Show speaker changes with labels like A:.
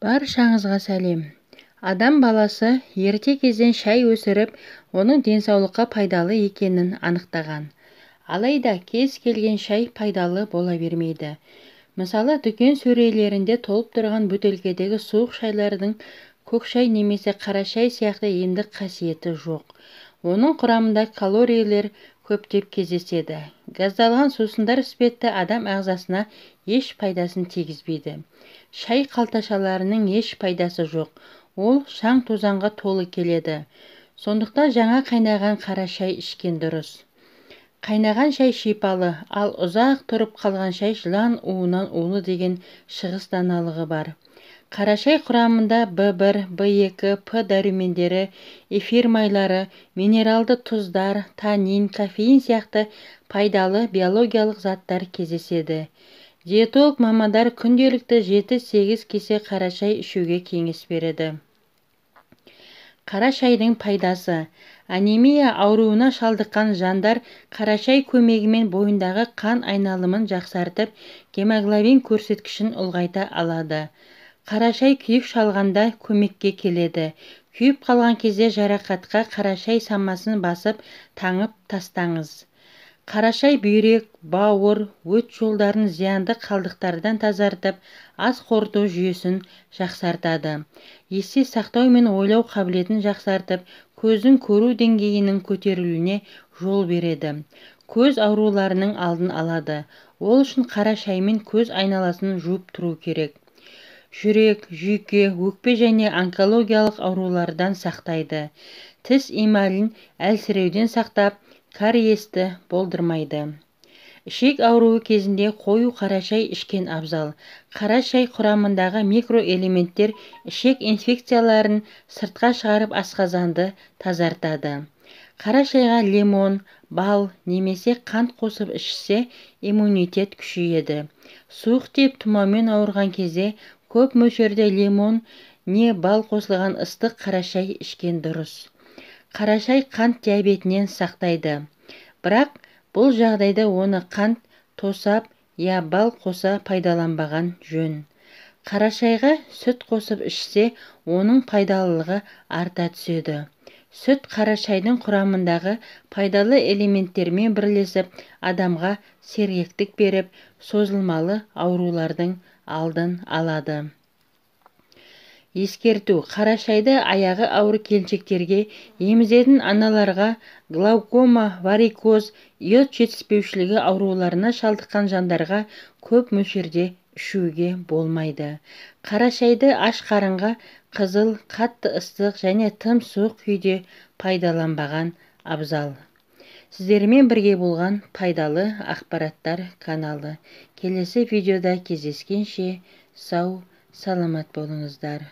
A: Баршаңызға сәлем. Адам баласы ерте кезден шай өсіріп, оның денсаулыққа пайдалы екенін анықтаған. Алайда кез келген шай пайдалы бола бермейді. Мысалы, дүкен сөрелерінде толып тұрған бөтелкедегі суық шайлардың көк шай немесе қара шай сияқты емдік қасиеті жоқ. Оның құрамында калорийлер көптеп кездеседі. Газдалған сусындар іспетті адам ағзасына еш пайдасын тигізбейді. Шай қалташаларының еш пайдасы жоқ. Ол шаң тозаңға толы келеді. Сондықтан жаңа қайнаған қара шай ішкен дұрыс. Қайнаған шай шипалы, ал ұзақ тұрып қалған шай жылан уынан улы деген шығыс даналығы бар. Қара шай құрамында В1, В2, П дәрумендері, эфир майлары, минералды тұздар, танин, кофеин сияқты пайдалы биологиялық заттар кездеседі. Диетолог мамандар күнделікті 7-8 кесе қара шай ішуге кеңес береді. Қара шайдың пайдасы. Анемия ауруына шалдыққан жандар қара шай көмегімен бойындағы қан айналымын жақсартып, гемоглобин көрсеткішін ұлғайта алады. Қара шай күйік шалғанда көмекке келеді. Күйіп қалған кезде жарақатқа қара шай самасын басып, таңып тастаңыз. Қара шай бүйрек, бауыр, өт жолдарын зиянды қалдықтардан тазартып, ас қорыту жүйесін жақсартады. Есте сақтау мен ойлау қабілетін жақсартып, көздің көру деңгейінің көтерілуіне жол береді. Көз ауруларының алдын алады. Ол үшін қара шаймен көз айналасын жуып тұру керек. Жүрек, жүйке, өкпе және онкологиялық аурулардан сақтайды. Тіс эмалін әлсіреуден сақтап, кариесті болдырмайды. Ішек ауруы кезінде қою қара шай ішкен абзал. Қара шай құрамындағы микроэлементтер ішек инфекцияларын сыртқа шығарып асқазанды тазартады. Қара шайға лимон, бал немесе қант қосып ішсе, иммунитет күшейеді. Суық тиіп тұмаумен ауырған кезде көп мөлшерде лимон не бал қосылған ыстық қара шай ішкен дұрыс. Қара шай қант диабетінен сақтайды. Бірақ бұл жағдайда оны қант, тосап, я бал қоса пайдаланбаған жөн. Қара шайға сүт қосып ішсе, оның пайдалылығы арта түседі. Сүт қара шайдың құрамындағы пайдалы элементтермен бірлесіп, адамға сергектік беріп, созылмалы аурулардың алдын алады. Ескерту: қара шайды аяғы ауыр келіншектерге, емізетін аналарға, глаукома, варикоз, йод жетіспеушілігі ауруларына шалдыққан жандарға көп мөлшерде ішуге болмайды. Қара шайды аш қарынға қызыл, қатты ыстық және тым суық күйде пайдаланбаған абзал. Сіздермен бірге болған пайдалы ақпараттар каналы. Келесі видеода кездескенше сау, саламат болыңыздар.